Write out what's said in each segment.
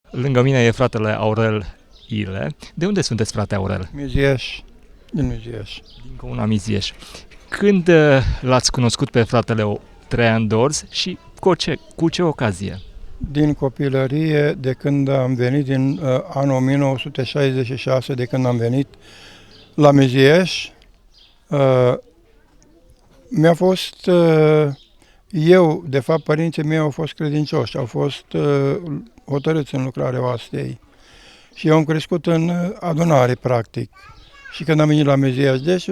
Lângă mine e fratele Aurel Ile. De unde sunteți, frate Aurel? Mizieș, din Mizieș. Din comuna Mizieș. Când l-ați cunoscut pe fratele Traian Dorz și cu ce ocazie? Din copilărie, de când am venit din anul 1966, de când am venit la Mizieș, mi-a fost, de fapt, părinții mei au fost credincioși, au fost hotărâți în lucrarea oastei. Și eu am crescut în adunare, practic. Și când am venit la Mizieș, deci,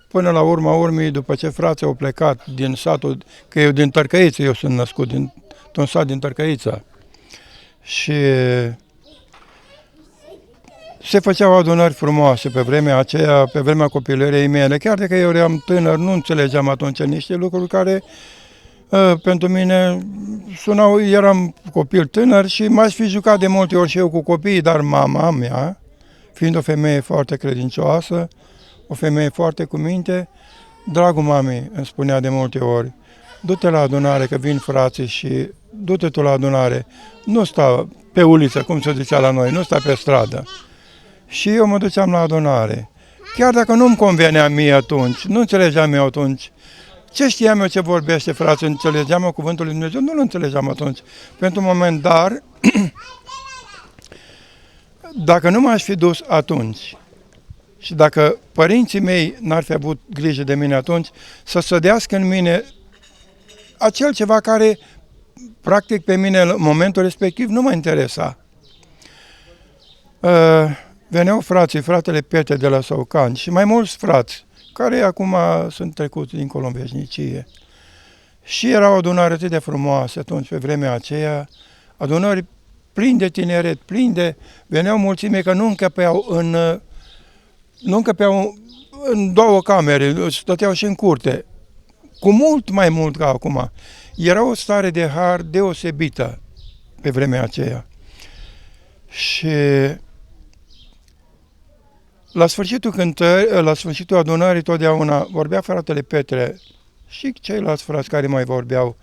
până la urma urmei, după ce frații au plecat din satul, că eu din Tărcăiță, eu sunt născut dintr-un sat din Tărcăița. Și se făceau adunări frumoase pe vremea aceea, pe vremea copilăriei mele. Chiar dacă eu eram tânăr, nu înțelegeam atunci niște lucruri care pentru mine sunau, eram copil tânăr și m-aș fi jucat de multe ori și eu cu copiii, dar mama mea, fiind o femeie foarte credincioasă, o femeie foarte cu minte, dragul mamei îmi spunea de multe ori, du-te la adunare că vin frații și du-te tu la adunare, nu sta pe uliță, cum se zicea la noi, nu sta pe stradă. Și eu mă duceam la adunare. Chiar dacă nu-mi convenea mie atunci, nu înțelegeam eu atunci, ce știam eu ce vorbește frații, înțelegeam eu cuvântul lui Dumnezeu? Nu-l înțelegeam atunci. Pentru un moment, dar, dacă nu m-aș fi dus atunci și dacă părinții mei n-ar fi avut grijă de mine atunci, să sădească în mine acel ceva care, practic, pe mine, în momentul respectiv, nu mă interesa. Veneau fratele Petre de la Saucani și mai mulți frați, care acum sunt trecuți dincolo în veșnicie. Și era o adunare atât de frumoasă atunci, pe vremea aceea, adunări plini de tineret, veneau mulțime că nu încăpeau în două camere, stăteau și în curte, cu mult mai mult ca acum. Era o stare de har deosebită pe vremea aceea. Și la sfârșitul adunării, totdeauna vorbea fratele Petre și ceilalți frați care mai vorbeau.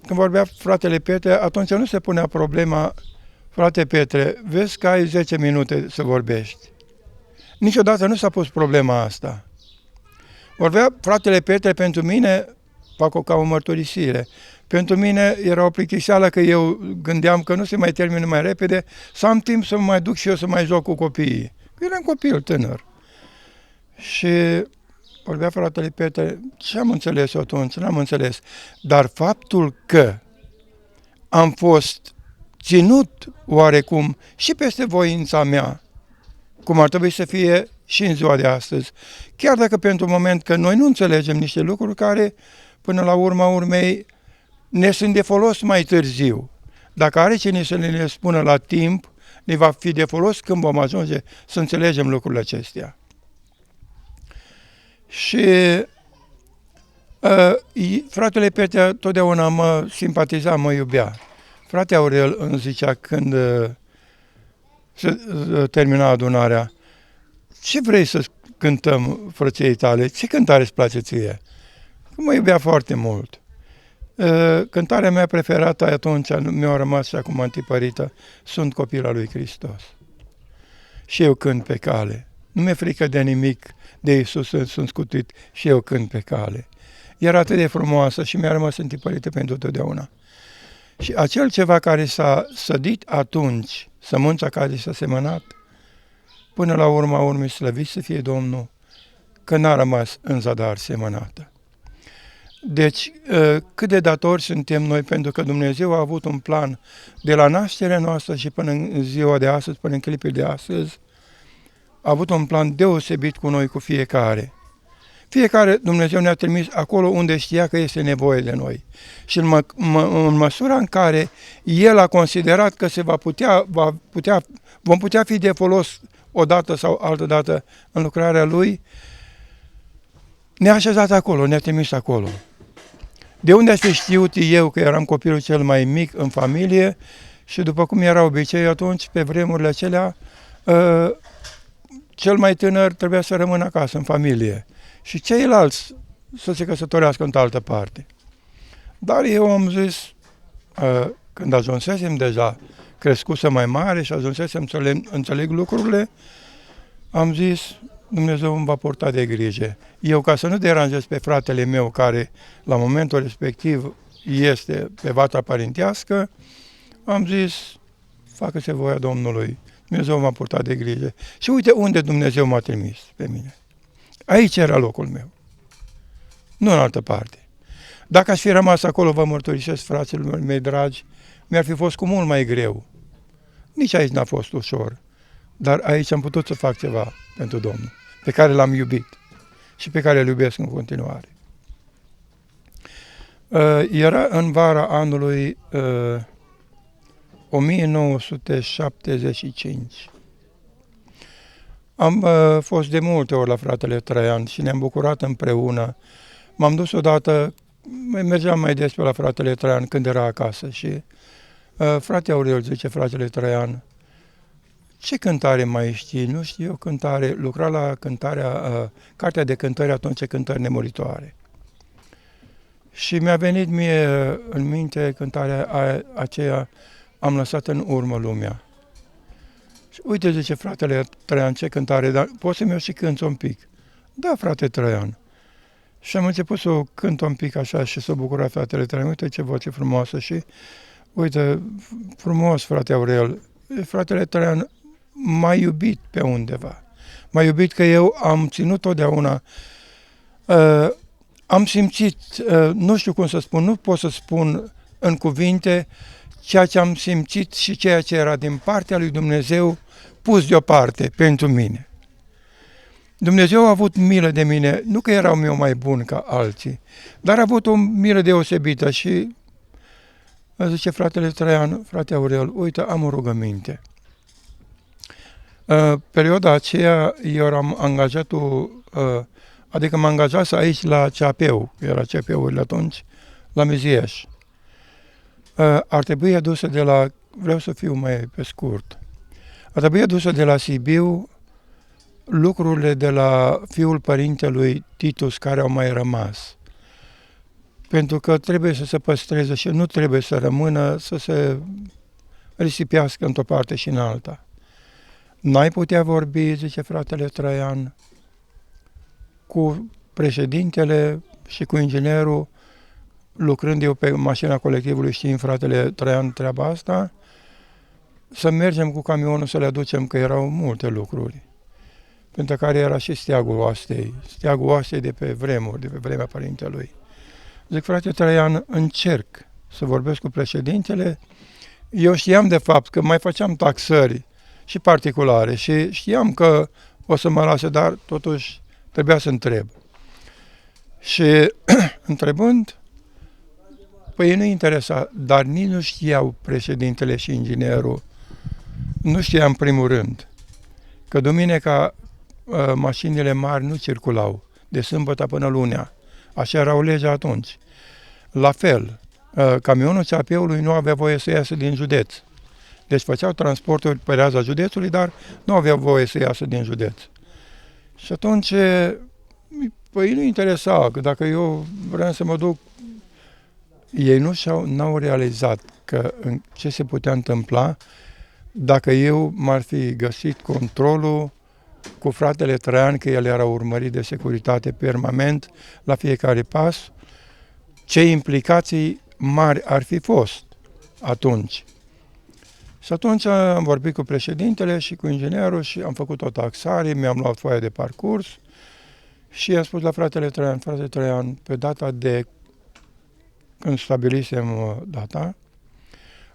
Când vorbea fratele Petre, atunci nu se punea problema, frate Petre, vezi că ai 10 minute să vorbești. Niciodată nu s-a pus problema asta. Vorbea fratele Petre, pentru mine, fac-o ca o mărturisire, pentru mine era o plictiseală că eu gândeam că nu se mai termină mai repede, să am timp să mă mai duc și eu să mai joc cu copiii. Eram copil tânăr. Și vorbea fratele Petre, ce am înțeles eu atunci? N-am înțeles. Dar faptul că am fost ținut oarecum și peste voința mea, cum ar trebui să fie și în ziua de astăzi, chiar dacă pentru un moment că noi nu înțelegem niște lucruri care, până la urma urmei, ne sunt de folos mai târziu. Dacă are cine să ne le spună la timp, ne va fi de folos când vom ajunge să înțelegem lucrurile acestea. Și fratele Petre totdeauna mă simpatiza, mă iubea. Frate Aurel îmi zicea când se termina adunarea, ce vrei să cântăm, frăției tale? Ce cântare îți place ție? Mă iubea foarte mult. Cântarea mea preferată atunci, mi-a rămas și acum antipărită, Sunt copila lui Hristos. Și eu cânt pe cale. Nu mi-e frică de nimic, de Iisus sunt scutit și eu cânt pe cale. Era atât de frumoasă și mi-a rămas antipărită pentru totdeauna. Și acel ceva care s-a sădit atunci, sămânța care s-a semănat, până la urma urmei, slăvit să fie Domnul, că n-a rămas în zadar semănată. Deci, cât de datori suntem noi, pentru că Dumnezeu a avut un plan de la nașterea noastră și până în ziua de astăzi, până în clipul de astăzi, a avut un plan deosebit cu noi, cu fiecare. Fiecare Dumnezeu ne-a trimis acolo unde știa că este nevoie de noi. Și în măsura în care El a considerat că vom putea fi de folos odată sau altă dată în lucrarea Lui, ne-a așezat acolo, ne-a trimis acolo. De unde aș fi știut eu că eram copilul cel mai mic în familie și după cum era obicei atunci, pe vremurile acelea, cel mai tânăr trebuia să rămână acasă, în familie. Și ceilalți să se căsătorească în altă parte. Dar eu am zis, când ajunsesem deja crescuse mai mare și ajunsesem să înțeleg lucrurile, am zis, Dumnezeu îmi va purta de grijă. Eu, ca să nu deranjez pe fratele meu, care la momentul respectiv este pe vatra părintească, am zis, facă-se voia Domnului, Dumnezeu m-a purtat de grijă. Și uite unde Dumnezeu m-a trimis pe mine. Aici era locul meu, nu în altă parte. Dacă aș fi rămas acolo, vă mărturisesc, fraților mei dragi, mi-ar fi fost cu mult mai greu. Nici aici n-a fost ușor, dar aici am putut să fac ceva pentru Domnul, pe care l-am iubit și pe care îl iubesc în continuare. Era în vara anului 1975. Am fost de multe ori la fratele Traian și ne-am bucurat împreună. M-am dus odată, mergeam mai des pe la fratele Traian când era acasă și frate Aurel, zice fratele Traian, ce cântare mai știi? Nu știu eu cântare, lucra la cântarea, cartea de cântări, atunci cântări nemuritoare. Și mi-a venit mie în minte cântarea aceea, am lăsat în urmă lumea. Și uite, zice fratele Traian, ce cântare, dar poți să-mi o și cânți un pic? Da, frate Traian. Și am început să o cânt un pic așa și să bucura fratele Traian, uite ce voce frumoasă și uite, frumos, frate Aurel, fratele Traian m-a iubit pe undeva. M-a iubit că eu am ținut totdeauna, am simțit, nu știu cum să spun, nu pot să spun în cuvinte ceea ce am simțit și ceea ce era din partea lui Dumnezeu pus deoparte pentru mine. Dumnezeu a avut milă de mine, nu că erau eu mai bun ca alții, dar a avut o milă deosebită și zice fratele Traian, frate Aurel, uite, am o rugăminte. Perioada aceea eu eram angajatul, adică m-am angajat aici la CAP-ul, era CAP-urile atunci, la Mizieș. Ar trebui adusă de la, vreau să fiu mai pe scurt, ar trebui adusă de la Sibiu lucrurile de la fiul părintelui Titus care au mai rămas. Pentru că trebuie să se păstreze și nu trebuie să rămână, să se risipească într-o parte și în alta. N-ai putea vorbi, zice fratele Traian, cu președintele și cu inginerul, lucrând eu pe mașina colectivului, știind fratele Traian treaba asta, să mergem cu camionul să le aducem, că erau multe lucruri, pentru care era și steagul oastei de pe vremuri, de pe vremea părintelui. Zic, frate Traian, încerc să vorbesc cu președintele. Eu știam de fapt că mai făceam taxări și particulare și știam că o să mă lase, dar totuși trebuia să întreb. Și întrebând, păi nu interesa, dar nici nu știau președintele și inginerul, nu știa în primul rând că duminica mașinile mari nu circulau, de sâmbătă până lunea. Așa era o lege atunci. La fel, camionul CAP-ului nu avea voie să iasă din județ. Deci făceau transporturi pe raza județului, dar nu aveau voie să iasă din județ. Și atunci, păi nu interesa, că dacă eu vreau să mă duc, ei n-au realizat că ce se putea întâmpla dacă eu m-ar fi găsit controlul cu fratele Traian, că el era urmărit de securitate permanent la fiecare pas, ce implicații mari ar fi fost atunci. Și atunci am vorbit cu președintele și cu inginerul și am făcut o taxare, mi-am luat foaia de parcurs și i-am spus la fratele Traian, frate Traian, pe data de când stabilisem data,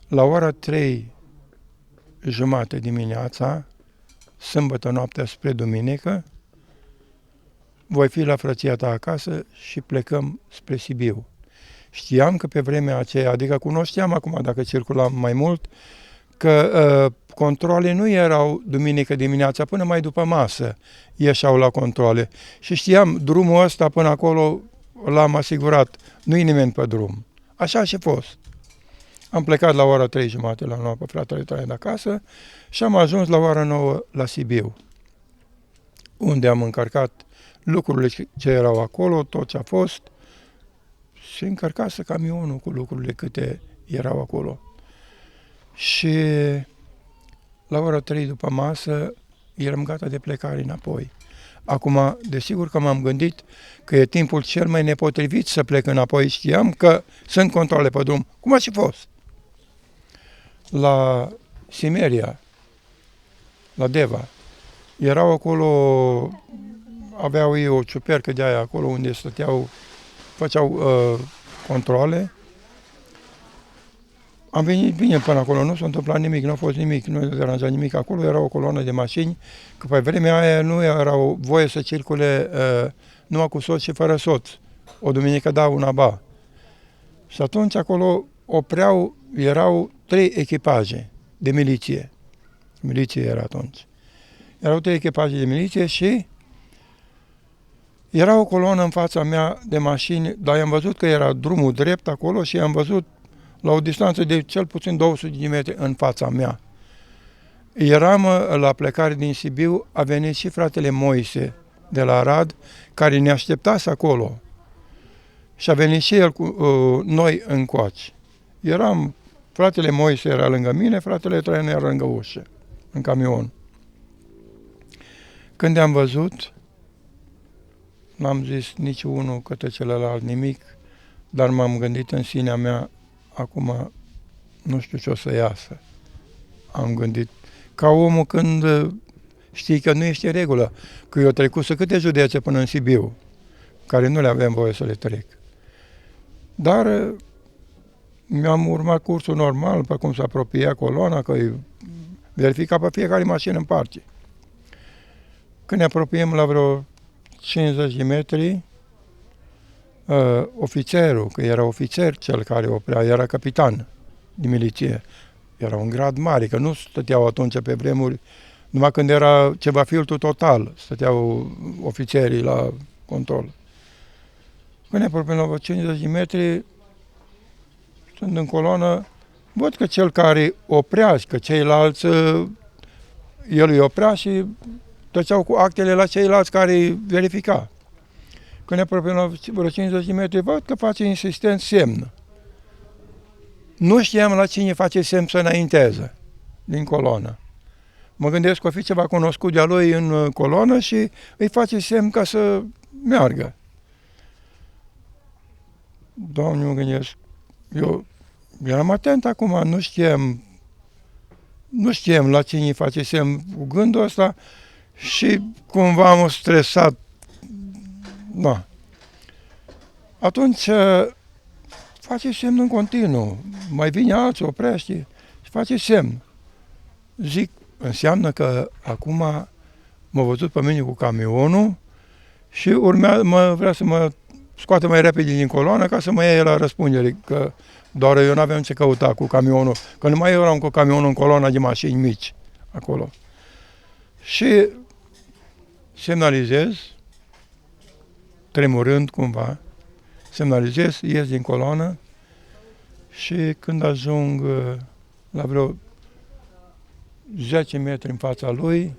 la ora 3:30 dimineața, sâmbătă noaptea spre duminică, voi fi la frăția ta acasă și plecăm spre Sibiu. Știam că pe vremea aceea, adică cunoșteam acum dacă circulam mai mult, că controle nu erau duminică dimineața, până mai după masă ieșeau la controle. Și știam, drumul ăsta până acolo l-am asigurat, nu-i nimeni pe drum. Așa și fost. Am plecat la ora 3:30 la noapte, fratele Traian de acasă și am ajuns la ora 9 la Sibiu, unde am încărcat lucrurile ce erau acolo, tot ce a fost, și încărcase camionul cu lucrurile câte erau acolo. și la ora 3 după masă eram gata de plecare înapoi. Acum, desigur că m-am gândit că e timpul cel mai nepotrivit să plec înapoi. Știam că sunt controle pe drum. Cum a și fost? La Simeria, la Deva, erau acolo, aveau ei o ciupercă de aia acolo unde stăteau, făceau controle. Am venit bine până acolo, nu s-a întâmplat nimic, nu a fost nimic, nu a deranjat nimic. Acolo era o coloană de mașini, că pe vremea aia nu erau voie să circule numai cu soț și fără soț. O duminică da, una ba. Și atunci acolo opreau, erau 3 echipaje de miliție. Miliție era atunci. Erau 3 echipaje de miliție și era o coloană în fața mea de mașini, dar am văzut că era drumul drept acolo și am văzut la o distanță de cel puțin 200 de metri în fața mea. Eram la plecare din Sibiu, a venit și fratele Moise de la Arad, care ne așteptase acolo. Și a venit și el cu noi încoace. Fratele Moise era lângă mine, fratele Traian era lângă ușă, în camion. Când am văzut, n-am zis nici unul către celălalt nimic, dar m-am gândit în sinea mea, acum nu știu ce o să iasă. Am gândit, ca omul când știi că nu ești în regulă, că eu trecut să câte județe până în Sibiu, care nu le aveam voie să le trec. Dar mi-am urmat cursul normal, pe cum se apropia coloana, că îi verifica pe fiecare mașină în parte. Când ne apropiem la vreo 50 de metri, ofițerul, că era ofițer cel care oprea, era capitan de miliție. Era un grad mare, că nu stăteau atunci pe vremuri, numai când era ceva filtru total, stăteau ofițerii la control. Când ne apropiem la 50 de metri, sunt în coloană, văd că cel care oprea, că ceilalți, el îi oprea și treceau cu actele la ceilalți care verifica. Când ne apropiem la vreo 50 de metri, văd că face insistent semn. Nu știam la cine face semn să înainteze din coloană. Mă gândesc că o fi ceva cunoscut de-a lui în coloană și îi face semn ca să meargă. Doamne, mă gândesc, eu eram atent acum, nu știam la cine îi face semn cu gândul ăsta și cumva am stresat. Da. Atunci face semn în continuu, mai vine alții, oprește și face semn. Zic, înseamnă că acum m-a văzut pe mine cu camionul și vrea să mă scoate mai repede din coloană ca să mă iei la răspundere, că doar eu n-aveam ce căuta cu camionul, că nu mai eram cu camionul în coloana de mașini mici acolo. Și semnalizez, tremurând cumva, semnalizez, ies din coloană și când ajung la vreo 10 metri în fața lui,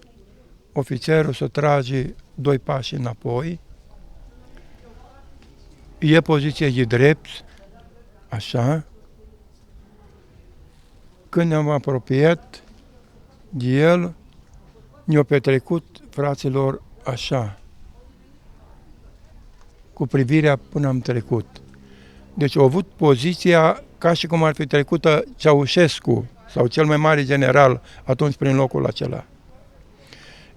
ofițerul se trage 2 pași înapoi, e poziție de drept, așa. Când ne-am apropiat de el, ne-a petrecut, fraților, așa, cu privirea până am trecut. Deci a avut poziția ca și cum ar fi trecută Ceaușescu sau cel mai mare general atunci prin locul acela.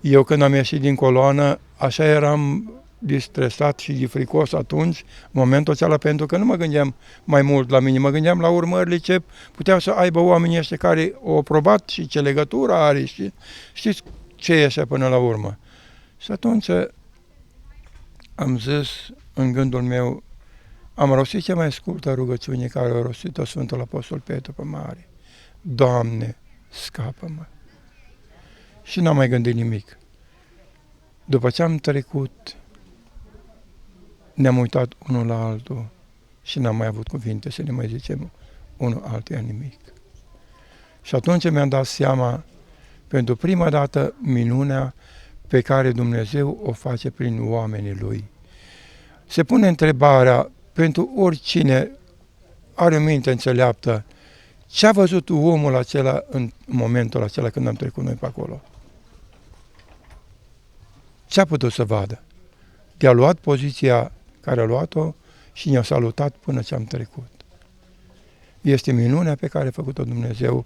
Eu când am ieșit din coloană, așa eram distresat și de fricos atunci, momentul acela, pentru că nu mă gândeam mai mult la mine, mă gândeam la urmările ce puteau să aibă oamenii ăștia care au probat și ce legătură are și știți ce e așa până la urmă. Și atunci am zis în gândul meu, am rostit cea mai scurtă rugăciune care a rostit-o Sfântul Apostol Petru pe mare. Doamne, scapă-mă! Și n-am mai gândit nimic. După ce am trecut, ne-am uitat unul la altul și n-am mai avut cuvinte să ne mai zicem unul altuia nimic. Și atunci mi-am dat seama, pentru prima dată, minunea pe care Dumnezeu o face prin oamenii Lui. Se pune întrebarea, pentru oricine are o minte înțeleaptă, Ce a văzut omul acela în momentul acela când am trecut noi pe acolo? Ce a putut să vadă? I-a luat poziția care a luat-o și ne-a salutat până ce am trecut. Este minunea pe care a făcut-o Dumnezeu,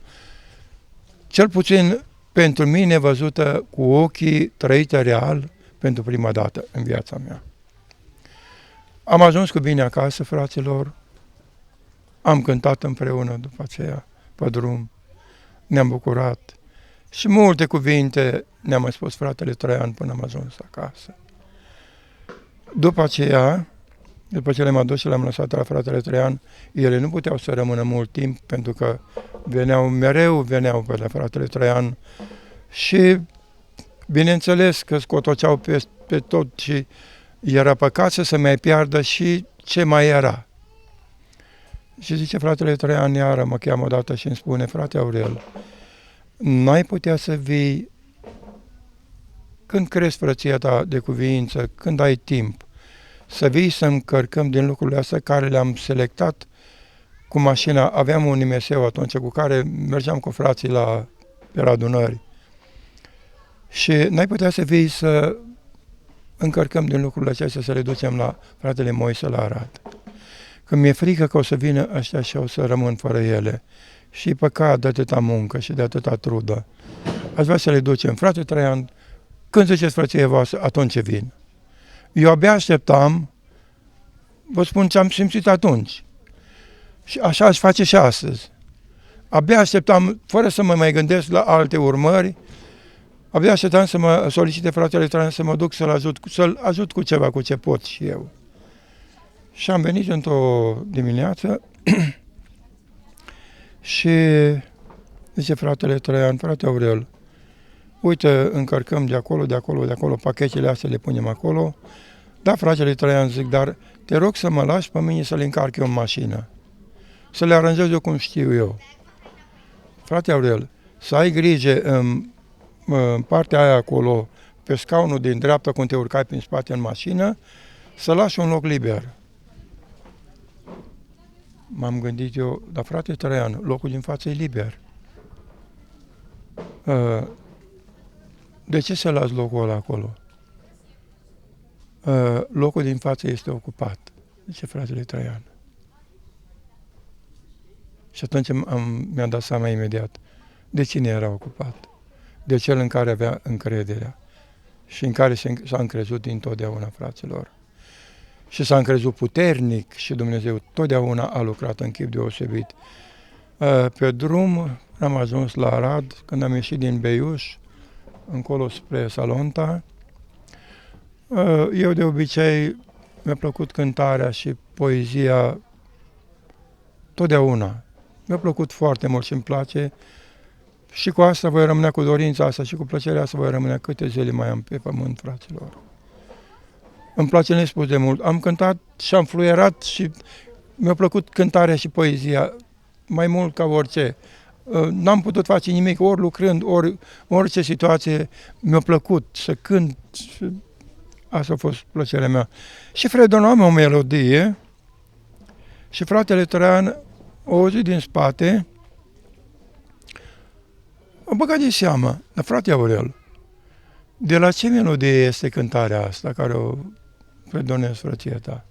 cel puțin pentru mine văzută cu ochii, trăită real pentru prima dată în viața mea. Am ajuns cu bine acasă, fraților, am cântat împreună după aceea pe drum, ne-am bucurat și multe cuvinte ne-a mai spus fratele Traian până am ajuns acasă. După aceea, după ce le-am adus și le-am lăsat la fratele Traian, ele nu puteau să rămână mult timp pentru că veneau pe la fratele Traian și bineînțeles că scotoceau pe tot și era păcat să se mai piardă și ce mai era. Și zice fratele Traian, iară mă cheamă odată și îmi spune, frate Aurel, n-ai putea să vii când crezi frăția ta de cuviință, când ai timp, să vii să încărcăm din lucrurile astea care le-am selectat cu mașina. Aveam un nimeseu atunci cu care mergeam cu frații pe adunări. Și n-ai putea să vii să încărcăm din lucrurile acestea, să le ducem la fratele Moise la Arad. Că mi-e frică că o să vină ăștia și o să rămân fără ele. Și păcat de atâta muncă și de atâta trudă. Aș vrea să le ducem. Frate Traian, când ziceți frăție voastră, atunci vin. Eu abia așteptam, vă spun ce am simțit atunci. Și așa aș face și astăzi. Abia așteptam, fără să mă mai gândesc la alte urmări, abia așteptam să mă solicite fratele Traian să mă duc să-l ajut cu ceva, cu ce pot și eu. Și am venit într-o dimineață și zice fratele Traian, frate Aurel, uite, încărcăm de acolo, pachetele astea le punem acolo. Da, fratele Traian, zic, dar te rog să mă lași pe mine să le încarc eu în mașină. Să le aranjez eu cum știu eu. Frate Aurel, să ai grijă în partea aia acolo, pe scaunul din dreapta, când te urcai prin spate în mașină, să lași un loc liber. M-am gândit eu, dar frate Traian, locul din față e liber. De ce să las locul ăla acolo? Locul din față este ocupat, zice fratele Traian. Și atunci mi-am dat seama imediat de cine era ocupat. De cel în care avea încrederea și în care s-a încrezut întotdeauna, fraților. Și s-a încrezut puternic și Dumnezeu totdeauna a lucrat în chip deosebit. Pe drum am ajuns la Arad, când am ieșit din Beiuș, încolo spre Salonta. Eu de obicei mi-a plăcut cântarea și poezia totdeauna. Mi-a plăcut foarte mult și îmi place. Și cu asta voi rămâne, cu dorința asta și cu plăcerea asta voi rămâne câte zile mai am pe pământ, fraților. Îmi place nespus de mult. Am cântat și am fluierat și mi-a plăcut cântarea și poezia mai mult ca orice. N-am putut face nimic, ori lucrând, ori orice situație, mi-a plăcut să cânt. Și asta a fost plăcerea mea. Și fredonam o melodie și fratele Traian o auzit din spate, o băgat de seamă, dar frate Aurel, de la ce melodie este cântarea asta care o fredonez frăția ta?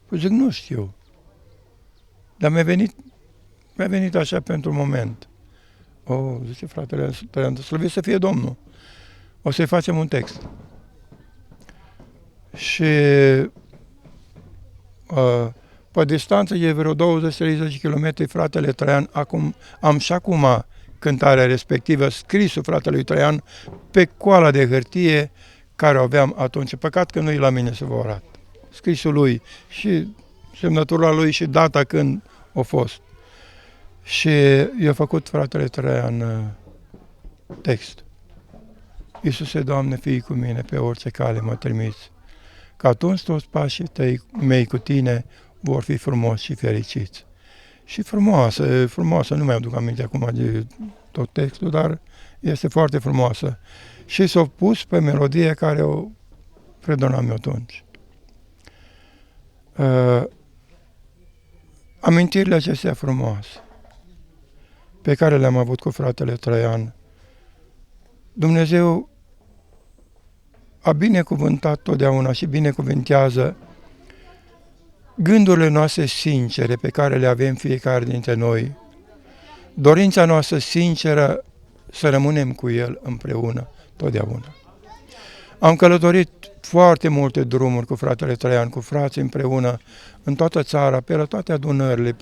Păi zic, nu știu. Dar mi-a venit așa pentru moment. Zice fratele Traian, slăvit să fie Domnul. O să-i facem un text. Și pe distanță e vreo 20-30 km fratele Traian, am și acum cântarea respectivă, scrisul fratelui Traian pe coala de hârtie care o aveam atunci. Păcat că nu-i la mine să vă arăt. Scrisul lui și semnătura lui și data când a fost. Și i-a făcut fratele Traian text. Iisuse, Doamne, fii cu mine, pe orice cale mă trimiți, că atunci toți pașii mei cu tine vor fi frumoși și fericiți. Și frumoasă, nu mi-aduc aminte acum de tot textul, dar este foarte frumoasă. Și s-a pus pe melodie care o fredonam eu atunci. Amintirile acestea frumoase. pe care le-am avut cu fratele Traian. Dumnezeu a binecuvântat totdeauna și binecuvintează gândurile noastre sincere pe care le avem fiecare dintre noi, dorința noastră sinceră să rămânem cu El împreună totdeauna. Am călătorit foarte multe drumuri cu fratele Traian, cu frații împreună, în toată țara, pe la toate adunările,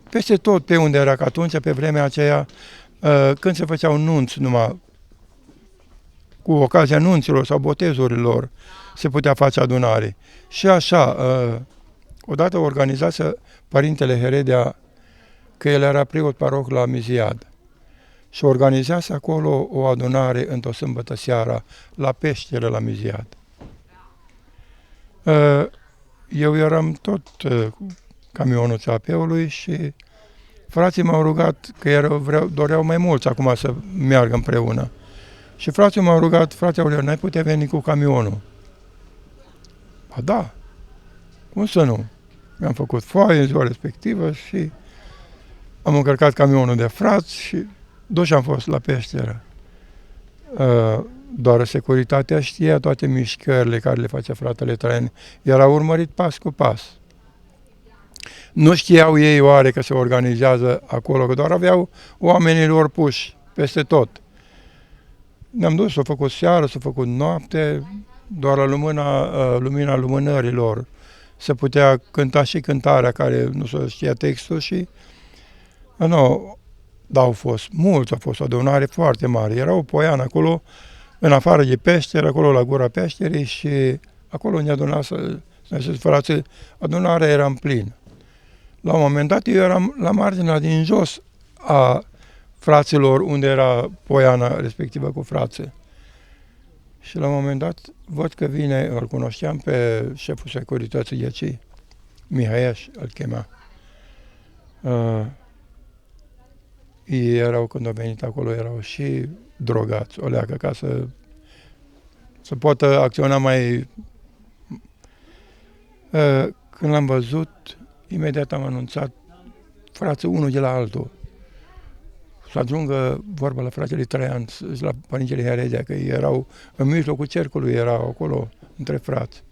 peste tot pe unde era, că atunci, pe vremea aceea, când se făceau nunți numai, cu ocazia nunților sau botezurilor, se putea face adunare. Și așa, odată organizase Părintele Heredia, că el era preot paroh la Miziad, și organizează acolo o adunare într-o sâmbătă seara, la peșteră la Miziad. Eu eram tot cu camionul CAP-ului și frații m-au rugat, că doreau mai mulți acum să meargă împreună. Și frații m-au rugat, frate Aurel, n-ai putea veni cu camionul? Ba da, cum să nu? Mi-am făcut foaie în ziua respectivă și am încărcat camionul de frați și duși am fost la peșteră. Doar securitatea știa toate mișcările care le facea fratele Traian. Era urmărit pas cu pas. Nu știau ei oare că se organizează acolo, că doar aveau oamenii lor puși peste tot. Ne-am dus, s-a făcut seară, s-a făcut noapte, doar la lumina lumânărilor se putea cânta și cântarea care nu se știa textul și nu, dar au fost mulți, a fost o adunare foarte mare. Era o poiană acolo, în afară de peșteră, acolo la gura peșterii și acolo unde aduna frații, adunarea era în plin. La un moment dat eu eram la marginea din jos a fraților unde era poiana respectivă cu frații. Și la un moment dat văd că vine, îl cunoșteam pe șeful securității de aici, Mihăieș îl chema. Ei erau, când au venit acolo, erau și drogați, o leacă, ca să poată acționa mai... Când l-am văzut, imediat am anunțat frații unul de la altul. Să ajungă vorba la fratele Traian și la Părintele Heredia, că ei erau în mijlocul cercului, erau acolo între frați.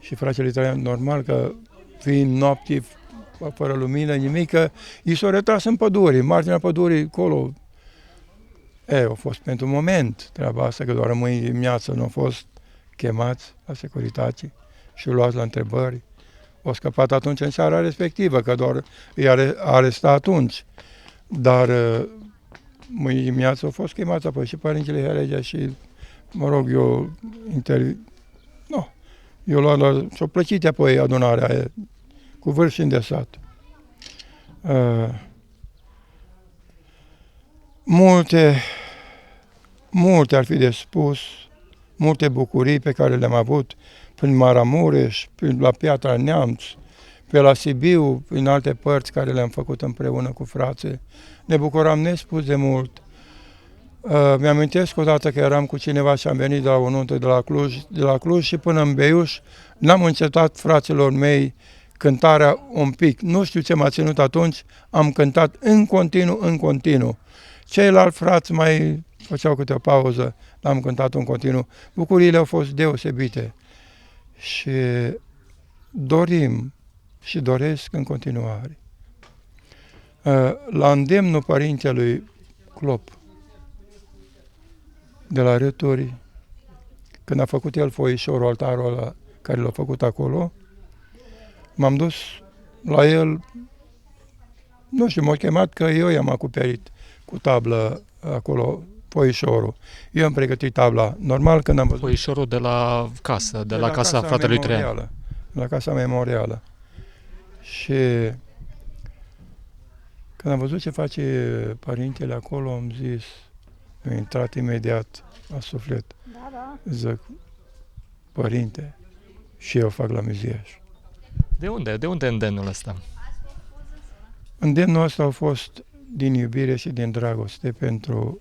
Și fratele Traian, normal că fiind noapte, fără lumină, nimică, i s-au retras în pădure, marginea pădurii, acolo. A fost pentru moment treaba asta, că doar mâine dimineață nu au fost chemați la securitate și luați la întrebări. Au scăpat atunci în seara respectivă, că doar îi aresta atunci. Dar mâine dimineață au fost chemați apoi și Părintele Heredia și, mă rog, eu luat și-o plăcit apoi adunarea aia, cu vârf și îndesat. Multe ar fi de spus, multe bucurii pe care le-am avut prin Maramureș, la Piatra Neamț, pe la Sibiu, în alte părți care le-am făcut împreună cu frații. Ne bucuram nespus de mult. Mi-amintesc odată că eram cu cineva și am venit de la o nuntă de la Cluj și până în Beiuș n-am încetat fraților mei cântarea un pic. Nu știu ce m-a ținut atunci, am cântat în continuu. Ceilalți frați mai făceau câte o pauză, l-am cântat în continuu. Bucuriile au fost deosebite și dorim și doresc în continuare. La îndemnul părintelui Clop, de la Râturi, când a făcut el foișorul, altarul ăla care l-a făcut acolo, m-am dus la el, nu știu, m-a chemat că eu i-am acoperit cu tablă acolo foișorul. Eu am pregătit tabla. Normal, când am văzut... Foișorul de la casă, de la casa fratelui Traian. La casa memorială. Și când am văzut ce face părintele acolo, am zis, mi-a intrat imediat la suflet. Da. Zic, părinte, și eu fac la Mizieș. De unde îndemnul ăsta? Îndemnul ăsta a fost din iubire și din dragoste pentru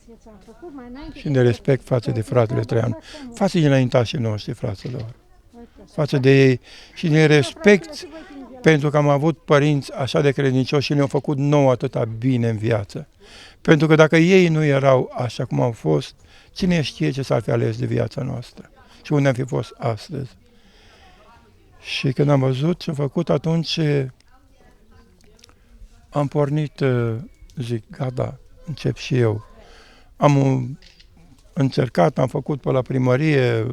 și de respect față de fratele Traian, față de înaintașii noștri, fraților, față de ei și din respect pentru că am avut părinți așa de credincioși și ne-au făcut nouă atâta bine în viață. Pentru că dacă ei nu erau așa cum au fost, cine știe ce s-ar fi ales de viața noastră și unde am fi fost astăzi. Și când am văzut ce am făcut, atunci am pornit, zic, gata, încep și eu. Am încercat, am făcut pe la primărie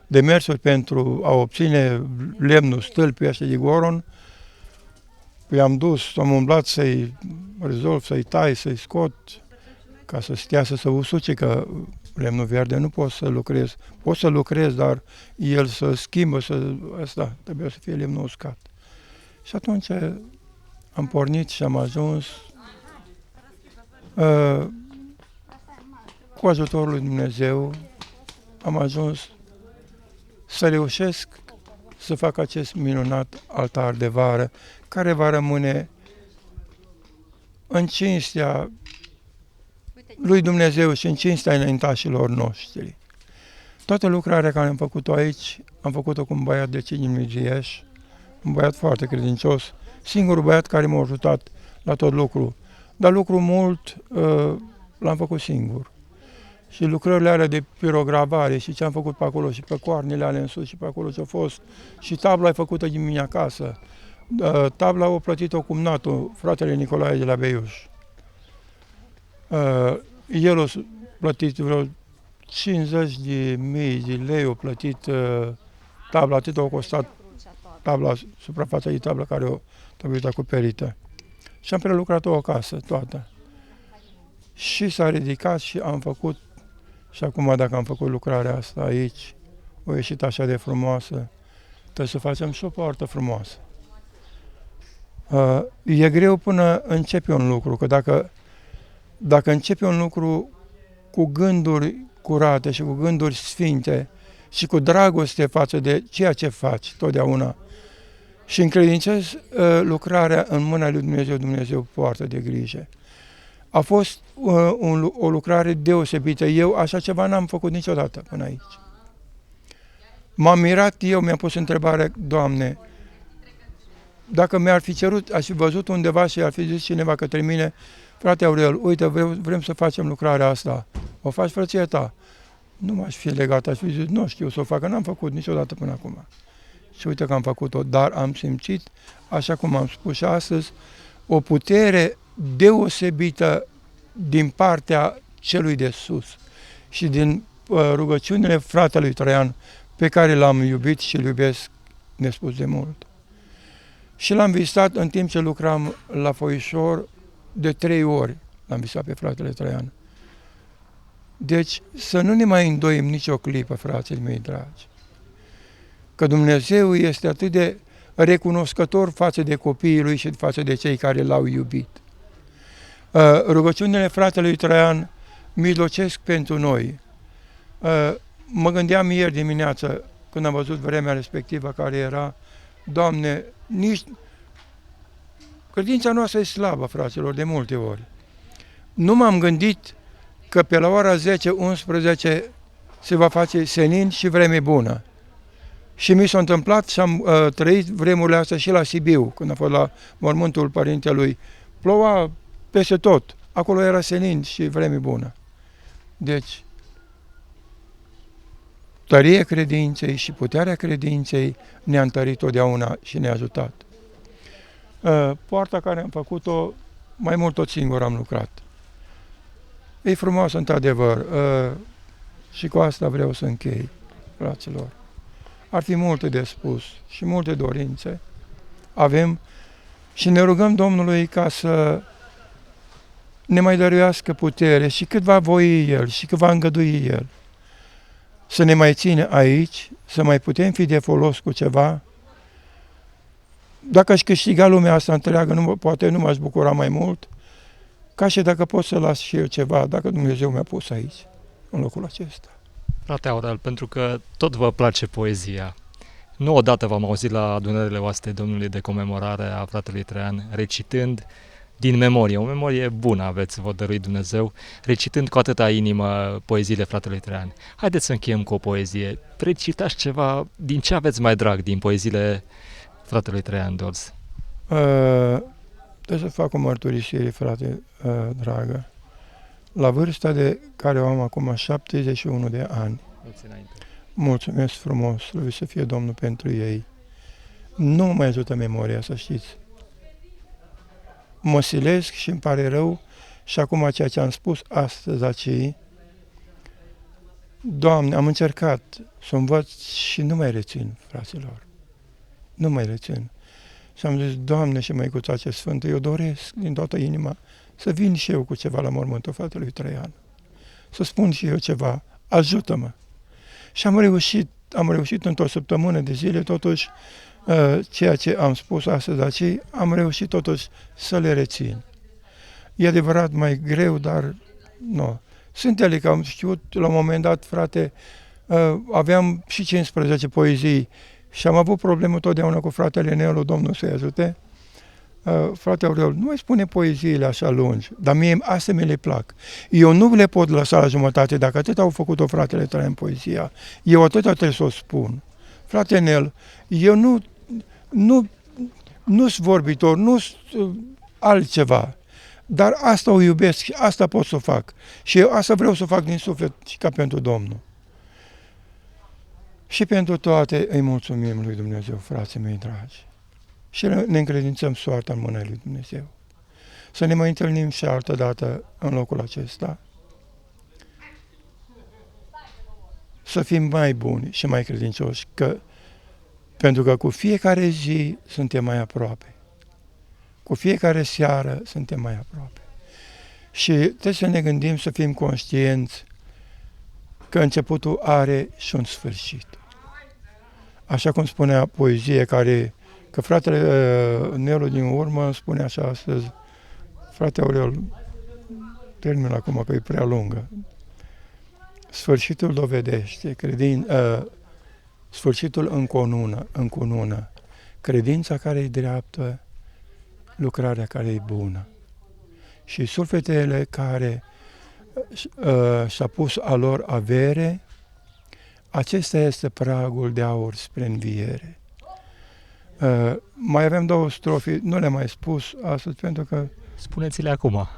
demersuri pentru a obține lemnul, stâlpii ăștia de Goron. I-am dus, am umblat să-i rezolv, să-i tai, să-i scot, ca să stea să se usuce, că lemnul verde nu poți să lucrezi. Poți să lucrezi, dar el să schimbă, asta trebuie să fie lemnul uscat. Și atunci am pornit și am ajuns cu ajutorul lui Dumnezeu, am ajuns să reușesc să fac acest minunat altar de vară, care va rămâne în cinstea lui Dumnezeu și în cinstea înaintașilor noștri. Toată lucrarea care am făcut-o aici, am făcut-o cu un băiat de cei din Mijieș, un băiat foarte credincios, singurul băiat care m-a ajutat la tot lucru. Dar lucru mult l-am făcut singur. Și lucrările alea de pirogravare și ce am făcut pe acolo și pe coarnele alea în sus și pe acolo ce-a fost. Și tabla e făcută din mine acasă. Tabla o plătit-o cumnatul, fratele Nicolae de la Beiuș. El a plătit vreo 50.000 de lei, a plătit tabla, atât a costat tabla, suprafața de tablă care a trebuit acoperită. Și am prelucrat-o acasă, toată. Și s-a ridicat și am făcut, și acum dacă am făcut lucrarea asta aici, a ieșit așa de frumoasă, trebuie să facem și o poartă frumoasă. E greu până începe un lucru, că dacă începe un lucru cu gânduri curate și cu gânduri sfinte și cu dragoste față de ceea ce faci totdeauna și încredințezi lucrarea în mâna lui Dumnezeu, Dumnezeu poartă de grijă. A fost o lucrare deosebită. Eu așa ceva n-am făcut niciodată până aici. M-am mirat eu, mi-am pus întrebarea, Doamne, dacă mi-ar fi cerut, aș fi văzut undeva și ar fi zis cineva către mine, frate Aurel, uite, vrem să facem lucrarea asta. O faci, frăția ta? Nu m-aș fi legat, aș fi zis, nu știu să o fac, n-am făcut niciodată până acum. Și uite că am făcut-o, dar am simțit, așa cum am spus și astăzi, o putere deosebită din partea celui de sus și din rugăciunile fratelui Traian, pe care l-am iubit și îl iubesc nespus de mult. Și l-am vizitat în timp ce lucram la Foișor, de 3 ori l-am vizitat pe fratele Traian. Deci să nu ne mai îndoim nicio clipă, frații mei dragi, că Dumnezeu este atât de recunoscător față de copiii lui și față de cei care l-au iubit. Rugăciunile fratelui Traian mijlocesc pentru noi. Mă gândeam ieri dimineață, când am văzut vremea respectivă care era, Doamne, credința noastră e slabă, fraților, de multe ori. Nu m-am gândit că pe la ora 10-11 se va face senin și vreme bună. Și mi s-a întâmplat și am trăit vremurile astea și la Sibiu, când a fost la mormântul părintelui. Ploua peste tot. Acolo era senin și vreme bună. Deci, tăria credinței și puterea credinței ne-a întărit totdeauna și ne-a ajutat. Poarta care am făcut-o, mai mult tot singur am lucrat. E frumoasă, într-adevăr, și cu asta vreau să închei, fraților. Ar fi multe de spus și multe dorințe. Avem și ne rugăm Domnului ca să ne mai dăruiască putere și cât va voi El și cât va îngădui El. Să ne mai ține aici, să mai putem fi de folos cu ceva. Dacă aș câștiga lumea asta întreagă, poate nu m-aș bucura mai mult, ca și dacă pot să las și eu ceva, dacă Dumnezeu mi-a pus aici, în locul acesta. Frate Aurel, pentru că tot vă place poezia, nu odată v-am auzit la adunările oastre Domnului de comemorare a fratelui Traian, recitând din memorie, o memorie bună aveți, vă dărui Dumnezeu, recitând cu atâta inimă poeziile fratelui Traian. Haideți să încheiem cu o poezie. Recitați ceva din ce aveți mai drag din poeziile fratelui Traian Dolz? Trebuie să fac o mărturisire, frate dragă. La vârsta de care o am acum 71 de ani, mulțumesc frumos, slăvit să fie Domnul pentru ei. Nu mă mai ajută memoria, să știți. Mă silesc și îmi pare rău și acum ceea ce am spus astăzi aici, Doamne, am încercat să învăț și nu mai rețin, fraților. Nu mai rețin. Și am zis, Doamne și Măicuța ce Sfântă, eu doresc din toată inima să vin și eu cu ceva la mormântul fratelui Traian. Să spun și eu ceva, ajută-mă. Și am reușit într-o săptămână de zile, totuși, ceea ce am spus astăzi aici, am reușit totuși să le rețin. E adevărat mai greu, dar nu. Sunt ele că am știut, la un moment dat, frate, aveam și 15 poezii și am avut problemă totdeauna cu fratele Nelu, Domnul să-i ajute. Frate Aurel, nu mai spune poeziile așa lungi, dar mie astea mi le plac. Eu nu le pot lăsa la jumătate, dacă atât au făcut-o fratele Traian poezia, eu atât trebuie să o spun. Frate Nel, eu nu sunt vorbitor, nu sunt altceva, dar asta o iubesc și asta pot să o fac. Și eu asta vreau să o fac din suflet și ca pentru Domnul. Și pentru toate îi mulțumim lui Dumnezeu, frații mei dragi. Și ne încredințăm soarta în mâna lui Dumnezeu. Să ne mai întâlnim și altă dată în locul acesta. Să fim mai buni și mai credincioși, pentru că cu fiecare zi suntem mai aproape. Cu fiecare seară suntem mai aproape. Și trebuie să ne gândim, să fim conștienți că începutul are și un sfârșit. Așa cum spunea poezie că fratele Nelu din urmă spune așa astăzi, frate Aurel, termin acum că e prea lungă. Sfârșitul dovedește, sfârșitul încunună, credința care e dreaptă, lucrarea care e bună. Și sufletele care și-a pus a lor avere, acesta este pragul de aur spre înviere. Mai avem două strofe, nu le-am mai spus astăzi, pentru că... Spuneți-le acum.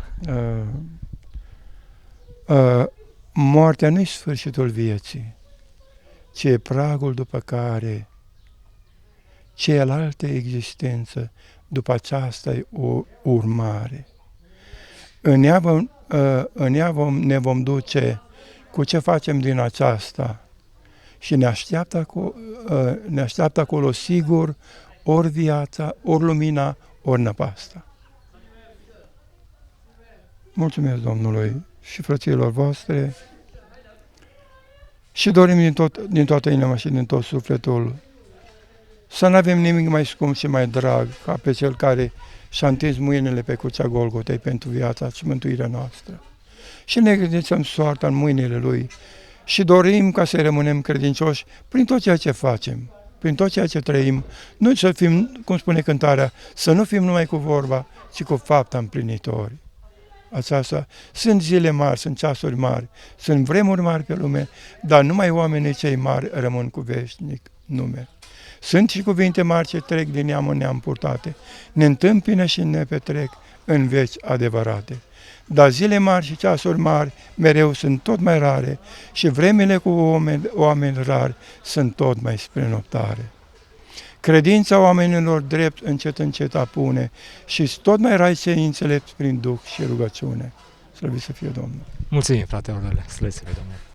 Moartea nu-i sfârșitul vieții, ci e pragul după care cealaltă existență, după aceasta e o urmare. În ea ne vom duce cu ce facem din aceasta și ne așteaptă acolo sigur ori viața, ori lumina, ori năpasta. Mulțumesc Domnului și frăților voastre și dorim din toată inima și din tot sufletul să nu avem nimic mai scump și mai drag ca pe cel care și-a întins mâinile pe crucea Golgotei pentru viața și mântuirea noastră. Și ne credințăm soarta în mâinile Lui și dorim ca să rămânem credincioși prin tot ceea ce facem, prin tot ceea ce trăim. Noi să fim, cum spune cântarea, să nu fim numai cu vorba, ci cu fapta împlinitori. Aceasta, sunt zile mari, sunt ceasuri mari, sunt vremuri mari pe lume, dar numai oamenii cei mari rămân cu veșnic nume. Sunt și cuvinte mari ce trec din neam în neam purtate, ne întâmpină și ne petrec în veci adevărate. Dar zile mari și ceasuri mari mereu sunt tot mai rare și vremele cu oameni rari sunt tot mai spre noptare. Credința oamenilor drept încet apune și tot mai rai cei înțelepți prin duh și rugăciune. Slăvit să fie Domnul! Mulțumim, frate Aurel, slăvit să fie Domnul!